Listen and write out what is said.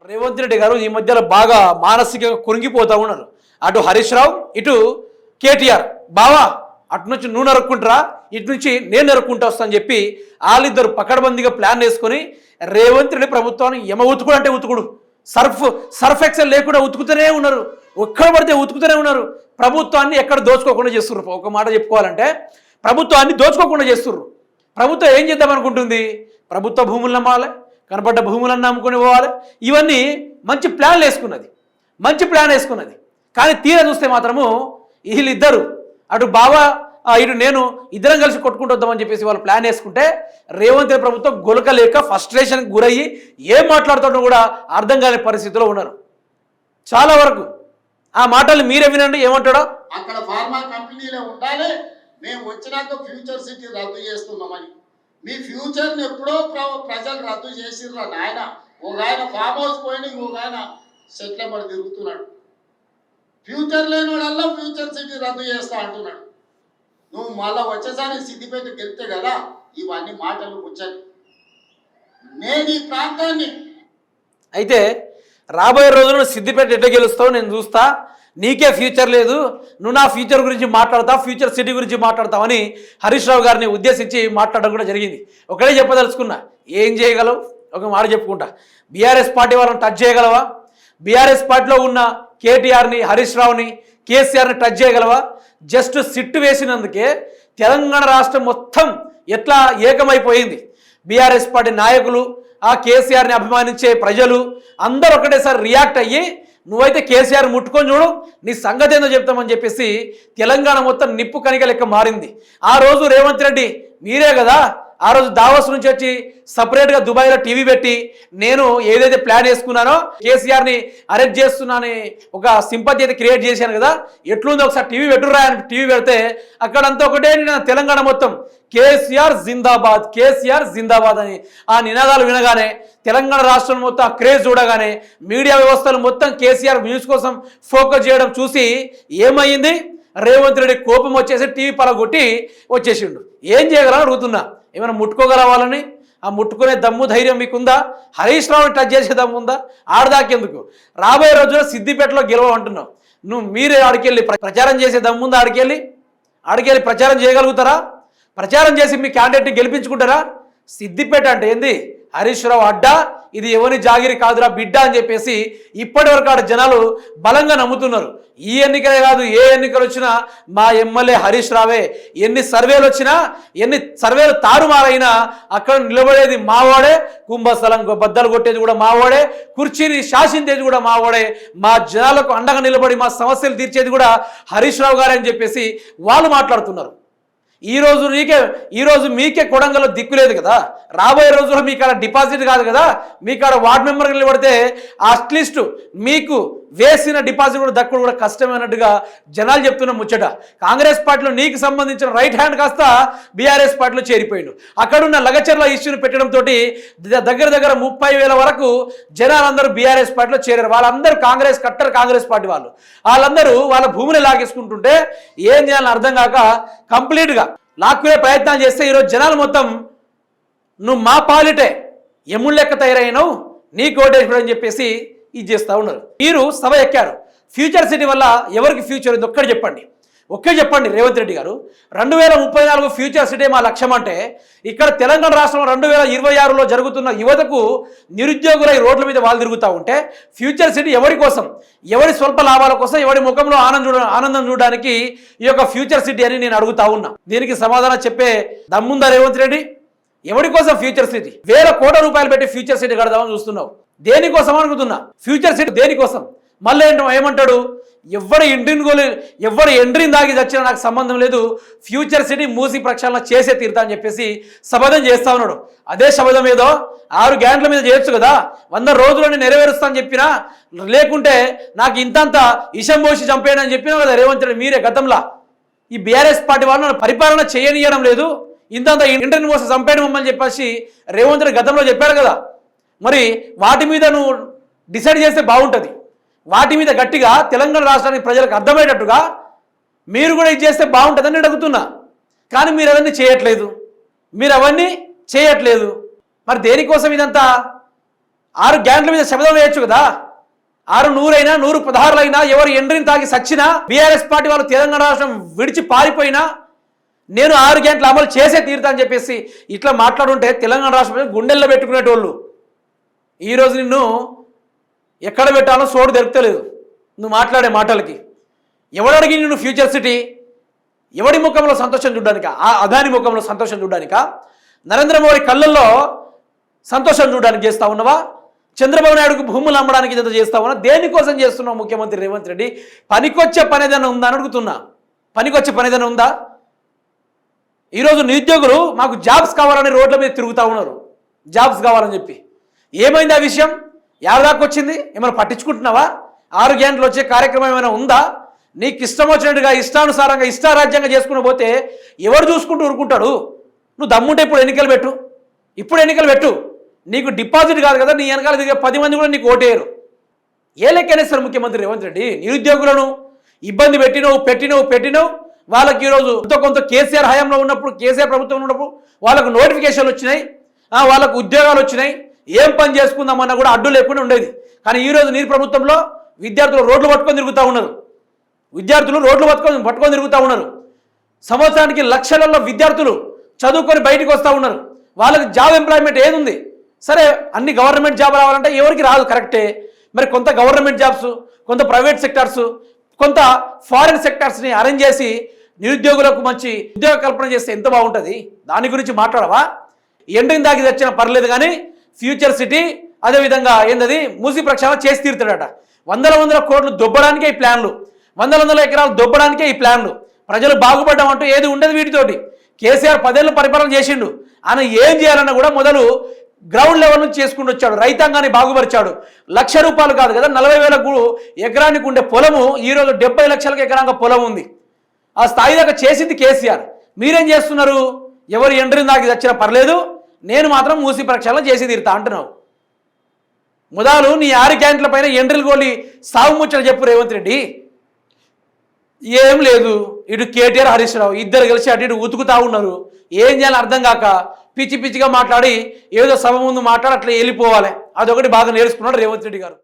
రేవంత్ రెడ్డి గారు ఈ మధ్యలో బాగా మానసికంగా కురింగిపోతూ ఉన్నారు. అటు హరీష్ రావు, ఇటు కేటీఆర్. బావా అటు నుంచి నువ్వు నరుక్కుంటారా, ఇటు నుంచి నేను నరుక్కుంటా వస్తా అని చెప్పి వాళ్ళిద్దరు పకడ్బందీగా ప్లాన్ వేసుకొని రేవంత్ రెడ్డి ప్రభుత్వాన్ని ఉతుకుడు అంటే ఉతుకుడు, సర్ఫ్ ఎక్సెల్ లేకుండా ఉతుకుతూనే ఉన్నారు. ఒక్కడ పడితే ఉతుకుతూనే ఉన్నారు. ప్రభుత్వాన్ని ఎక్కడ దోచుకోకుండా చేస్తున్నారు. ఒక మాట చెప్పుకోవాలంటే ప్రభుత్వాన్ని దోచుకోకుండా చేస్తున్నారు. ప్రభుత్వం ఏం చేద్దాం అనుకుంటుంది? ప్రభుత్వ భూములను అమ్మాలి, కనపడ్డ భూములను అమ్ముకొని పోవాలి. ఇవన్నీ మంచి ప్లాన్ వేసుకున్నది. కానీ తీరా చూస్తే మాత్రము వీళ్ళిద్దరు, అటు బావ ఇటు నేను, ఇద్దరం కలిసి కొట్టుకుంటూ వద్దామని చెప్పేసి వాళ్ళు ప్లాన్ వేసుకుంటే రేవంత్ రెడ్డి ప్రభుత్వం గొలకలేక ఫ్రస్ట్రేషన్కి గురయ్యి ఏం మాట్లాడుతుండో కూడా అర్థం కాని పరిస్థితిలో ఉన్నారు. చాలా వరకు ఆ మాటలు మీరే వినండి ఏమంటాడో. అక్కడ ఫార్మా కంపెనీలే ఉండాలి, మేము వచ్చినాక ఫ్యూచర్ సిటీ రద్దు చేస్తున్నామని. మీ ఫ్యూచర్ని ఎప్పుడో ప్రజలు రద్దు చేసిర్రా నాయన. ఒక ఆయన ఫామ్ హౌస్ పోయిన, ఇంకొక ఆయన సెట్ల పడి తిరుగుతున్నాడు. ఫ్యూచర్ లేని వాడల్లా ఫ్యూచర్ సిటీ రద్దు చేస్తా అంటున్నాడు. నువ్వు మళ్ళా వచ్చేసారి సిద్దిపేట గెలితే కదా ఇవన్నీ మాటలు కూర్చొని. నేను ఈ ప్రాంతాన్ని అయితే రాబోయే రోజుల్లో సిద్దిపేట ఎట్లా గెలుస్తావు నేను చూస్తా, నీకే ఫ్యూచర్ లేదు, నువ్వు నా ఫ్యూచర్ గురించి మాట్లాడతావు, ఫ్యూచర్ సిటీ గురించి మాట్లాడతావని హరీష్ రావు గారిని ఉద్దేశించి మాట్లాడడం కూడా జరిగింది. ఒకటే చెప్పదలుచుకున్నా, ఏం చేయగలవు? ఒక మాట చెప్పుకుంటా, బీఆర్ఎస్ పార్టీ వాళ్ళని టచ్ చేయగలవా? బీఆర్ఎస్ పార్టీలో ఉన్న కేటీఆర్ని, హరీష్ రావుని, కేసీఆర్ని టచ్ చేయగలవా? జస్ట్ సిట్టు వేసినందుకే తెలంగాణ రాష్ట్రం మొత్తం ఎట్లా ఏకమైపోయింది. బీఆర్ఎస్ పార్టీ నాయకులు, ఆ కేసీఆర్ని అభిమానించే ప్రజలు అందరూ ఒకటేసారి రియాక్ట్ అయ్యి నువ్వైతే కేసీఆర్ ముట్టుకొని చూడు, నీ సంగతి ఏందో చెప్తామని చెప్పేసి తెలంగాణ మొత్తం నిప్పు కనిక లెక్క మారింది. ఆ రోజు రేవంత్ రెడ్డి మీరే కదా ఆ రోజు దావోస్ నుంచి వచ్చి సపరేట్గా దుబాయ్లో టీవీ పెట్టి నేను ఏదైతే ప్లాన్ వేసుకున్నానో కేసీఆర్ని అరెస్ట్ చేస్తున్నానని ఒక సింపతి అయితే క్రియేట్ చేశాను కదా, ఎట్లుందో ఒకసారి టీవీ పెట్టుర్రా అని టీవీ పెడితే అక్కడంతా ఒకటే తెలంగాణ మొత్తం కేసీఆర్ జిందాబాద్, కేసీఆర్ జిందాబాద్ అని ఆ నినాదాలు వినగానే తెలంగాణ రాష్ట్రం మొత్తం ఆ క్రేజ్ చూడగానే మీడియా వ్యవస్థలు మొత్తం కేసీఆర్ న్యూస్ కోసం ఫోకస్ చేయడం చూసి ఏమైంది? రేవంత్ రెడ్డి కోపం వచ్చేసి టీవీ పలగొట్టి వచ్చేసిండు. ఏం చేయగలని అడుగుతున్నా, ఏమైనా ముట్టుకోగలవాలని? ఆ ముట్టుకునే దమ్ము ధైర్యం మీకుందా? హరీష్ రావుని టచ్ చేసే దమ్ము ఉందా? ఆడదాకెందుకు? రాబోయే రోజుల్లో సిద్దిపేటలో గెలవంటున్నావు నువ్వు. మీరే ఆడికెళ్ళి ప్రచారం చేసే దమ్ముందా? ఆడికెళ్ళి ప్రచారం చేయగలుగుతారా? ప్రచారం చేసి మీ క్యాండిడేట్ని గెలిపించుకుంటారా? సిద్దిపేట అంటే ఏంది? హరీష్ రావు అడ్డా, ఇది ఎవరి జాగిరి కాదురా బిడ్డ అని చెప్పేసి ఇప్పటి వరకు ఆడ జనాలు బలంగా నమ్ముతున్నారు. ఈ ఎన్నికలే కాదు, ఏ ఎన్నికలు వచ్చినా మా ఎమ్మెల్యే హరీష్ రావే. ఎన్ని సర్వేలు వచ్చినా, ఎన్ని సర్వేలు తారుమారైనా అక్కడ నిలబడేది మావాడే, కుంభస్థలం బద్దలు కొట్టేది కూడా మావాడే, కుర్చీని శాసించేది కూడా మావాడే, మా జనాలకు అండగా నిలబడి మా సమస్యలు తీర్చేది కూడా హరీష్ రావు గారే అని చెప్పేసి వాళ్ళు మాట్లాడుతున్నారు. ఈరోజు మీకే కొడంగల్లో దిక్కు లేదు కదా, రాబోయే రోజుల్లో మీ కాడ డిపాజిట్ కాదు కదా, మీ కాడ వార్డు మెంబర్ నిలబడితే అట్లీస్ట్ మీకు వేసిన డిపాజిట్ కూడా దక్కుడు కూడా కష్టమైనట్టుగా జనాలు చెప్తున్న ముచ్చట. కాంగ్రెస్ పార్టీలో నీకు సంబంధించిన రైట్ హ్యాండ్ కాస్త బీఆర్ఎస్ పార్టీలో చేరిపోయిండు. అక్కడున్న లగచర్ల ఇష్యూని పెట్టడంతో దగ్గర 30,000 వరకు జనాలందరూ బీఆర్ఎస్ పార్టీలో చేరారు. వాళ్ళందరూ కాంగ్రెస్ పార్టీ వాళ్ళందరూ వాళ్ళ భూమిని లాగేసుకుంటుంటే ఏం చేయాలని అర్థం కాక కంప్లీట్గా లాక్కునే ప్రయత్నాలు చేస్తే ఈరోజు జనాలు మొత్తం నువ్వు మా పాలిటే ఎముళ్ళ లెక్క తయారైనావు, నీకు ఓటేసుకోవడం చెప్పేసి ఇది చేస్తూ ఉన్నారు. మీరు సభ ఎక్కారు. ఫ్యూచర్ సిటీ వల్ల ఎవరికి ఫ్యూచర్ ఉంది ఒక్కటే చెప్పండి రేవంత్ రెడ్డి గారు. 2034 ఫ్యూచర్ సిటీ మా లక్ష్యం అంటే ఇక్కడ తెలంగాణ రాష్ట్రంలో 2026లో జరుగుతున్న యువతకు నిరుద్యోగులై రోడ్ల మీద వాళ్ళు తిరుగుతూ ఉంటే ఫ్యూచర్ సిటీ ఎవరి కోసం? ఎవరి స్వల్ప లాభాల కోసం, ఎవరి ముఖంలో ఆనందం చూడడానికి ఈ యొక్క ఫ్యూచర్ సిటీ అని నేను అడుగుతా ఉన్నా. దీనికి సమాధానం చెప్పే దమ్ముందా రేవంత్ రెడ్డి? ఎవరి కోసం ఫ్యూచర్ సిటీ? 1,000 కోట్ల రూపాయలు పెట్టి ఫ్యూచర్ సిటీ కడదామని చూస్తున్నావు. దేనికోసం అనుకుంటున్నా? ఫ్యూచర్ సిటీ దేనికోసం? మళ్ళీ ఏమంటాడు? ఎవరి ఎండ్రిని దాగి చచ్చినా నాకు సంబంధం లేదు, ఫ్యూచర్ సిటీ మూసి ప్రక్షాళన చేసే తీరుతా అని చెప్పేసి శపథం చేస్తా ఉన్నాడు. అదే శపథం ఏదో 6 గంటల మీద చేయొచ్చు కదా, 100 రోజులని నెరవేరుస్తా అని చెప్పినా, లేకుంటే నాకు ఇంతంత ఇషం పోసి చంపేయడం అని చెప్పినా కదా రేవంత్ రెడ్డి. మీరే గతంలో ఈ బీఆర్ఎస్ పార్టీ వాళ్ళని పరిపాలన చేయనియడం లేదు, ఇంతంత ఇంటర్ని మోసం చంపేయడం మమ్మల్ని చెప్పేసి రేవంత్ రెడ్డి గతంలో చెప్పాడు కదా. మరి వాటి మీద నువ్వు డిసైడ్ చేస్తే బాగుంటుంది. వాటి మీద గట్టిగా తెలంగాణ రాష్ట్రానికి ప్రజలకు అర్థమయ్యేటట్టుగా మీరు కూడా ఇది చేస్తే బాగుంటుందని నేను అడుగుతున్నా. కానీ మీరు అవన్నీ చేయట్లేదు. మరి దేనికోసం ఇదంతా? 6 గ్యారెంటీల మీద శబ్దం వేయొచ్చు కదా. 6 100 116 ఎవరు ఎండ్రిని తాగి సచ్చినా, బీఆర్ఎస్ పార్టీ వాళ్ళు తెలంగాణ రాష్ట్రం విడిచి పారిపోయినా నేను 6 గ్యారెంటీలు అమలు చేసే తీరుతా అని చెప్పేసి ఇట్లా మాట్లాడుంటే తెలంగాణ రాష్ట్రం గుండెల్లో పెట్టుకునేటోళ్ళు. ఈరోజు నిన్ను ఎక్కడ పెట్టాలో సోడు దొరుకుతలేదు నువ్వు మాట్లాడే మాటలకి. ఎవడడిగి నిన్ను ఫ్యూచర్ సిటీ? ఎవడి ముఖంలో సంతోషం చూడడానికా? ఆ అదాని ముఖంలో సంతోషం చూడడానికా? నరేంద్ర మోడీ కళ్ళల్లో సంతోషం చూడడానికి చేస్తా ఉన్నవా? చంద్రబాబు నాయుడుకు భూములు అమ్మడానికి ఇదంతా చేస్తా ఉన్నా? దేనికోసం చేస్తున్నావు ముఖ్యమంత్రి రేవంత్ రెడ్డి? పనికొచ్చే పని ఏదైనా ఉందా అని అడుగుతున్నా. పనికొచ్చే పని ఏదైనా ఉందా? ఈరోజు నిరుద్యోగులు మాకు జాబ్స్ కావాలని రోడ్ల మీద తిరుగుతూ ఉన్నారు, జాబ్స్ కావాలని చెప్పి. ఏమైంది ఆ విషయం? దాకా వచ్చింది? ఏమైనా పట్టించుకుంటున్నావా? 6 గ్యారెంటీలు వచ్చే కార్యక్రమం ఏమైనా ఉందా? నీకు ఇష్టం వచ్చినట్టుగా ఇష్టానుసారంగా ఇష్టారాజ్యంగా చేసుకుని పోతే ఎవరు చూసుకుంటూ ఊరుకుంటాడు? నువ్వు దమ్ముంటే ఇప్పుడు ఎన్నికలు పెట్టు. నీకు డిపాజిట్ కాదు కదా, నీ వెనకాల దిగే 10 మంది కూడా నీకు ఓటేయరు. ఏ లెక్కనేస్తారు ముఖ్యమంత్రి రేవంత్ రెడ్డి? నిరుద్యోగులను ఇబ్బంది పెట్టినవు. వాళ్ళకి ఈరోజు కొంత కేసీఆర్ హయాంలో ఉన్నప్పుడు, కేసీఆర్ ప్రభుత్వం ఉన్నప్పుడు వాళ్ళకు నోటిఫికేషన్లు వచ్చినాయి, వాళ్ళకు ఉద్యోగాలు వచ్చినాయి, ఏం పని చేసుకుందామన్నా కూడా అడ్డు లేకుండా ఉండేది. కానీ ఈరోజు నీ ప్రభుత్వంలో విద్యార్థులు రోడ్లు పట్టుకొని తిరుగుతూ ఉన్నారు. సంవత్సరానికి లక్షలలో విద్యార్థులు చదువుకొని బయటకు వస్తూ ఉన్నారు. వాళ్ళకి జాబ్ ఎంప్లాయ్మెంట్ ఏది ఉంది? సరే, అన్ని గవర్నమెంట్ జాబ్ రావాలంటే ఎవరికి రాదు, కరెక్టే. మరి కొంత గవర్నమెంట్ జాబ్స్, కొంత ప్రైవేట్ సెక్టార్స్, కొంత ఫారిన్ సెక్టార్స్ని అరేంజ్ చేసి నిరుద్యోగులకు మంచి ఉద్యోగ కల్పన చేస్తే ఎంత బాగుంటుంది? దాని గురించి మాట్లాడవా? ఎండిన దాకి తెచ్చినా పర్లేదు, కానీ ఫ్యూచర్ సిటీ అదేవిధంగా ఏందది మూసి ప్రక్షాళన చేసి తీరుతాడట. వందల కోట్లు దొబ్బడానికే ఈ ప్లాన్లు, వందల ఎకరాలు దొబ్బడానికే ఈ ప్లాన్లు. ప్రజలు బాగుపడ్డం అంటూ ఏది ఉండదు వీటితోటి. కేసీఆర్ 10 ఏళ్ళు పరిపాలన చేసిండు. ఆయన ఏం చేయాలన్నా కూడా మొదలు గ్రౌండ్ లెవెల్ నుంచి చేసుకుంటూ వచ్చాడు. రైతాంగాన్ని బాగుపరిచాడు. ₹1,00,000 కాదు కదా, 40,000 ఎకరానికి ఉండే పొలము ఈరోజు 70 లక్షలకు ఎకరాంగా పొలం ఉంది. ఆ స్థాయి దాకా చేసింది కేసీఆర్. మీరేం చేస్తున్నారు? ఎవరు ఎండ్రిని దాకి తెచ్చినా పర్లేదు, నేను మాత్రం మూసి ప్రక్షాళన చేసి తీరుతా అంటున్నావు. మొదలు నీ 6 గ్యారెంటీల పైన ఎండ్రిలు గోలి సాగు ముచ్చట చెప్పు రేవంత్ రెడ్డి. ఏం లేదు, ఇటు కేటీఆర్ హరీష్ రావు ఇద్దరు కలిసి అటు ఇటు ఉతుకుతా ఉన్నారు. ఏం చేయాలని అర్థం కాక పిచ్చిగా మాట్లాడి ఏదో సభ ముందు మాట్లాడి అట్లా వెళ్ళిపోవాలి. అదొకటి బాగా నేర్చుకున్నాడు రేవంత్ రెడ్డి గారు.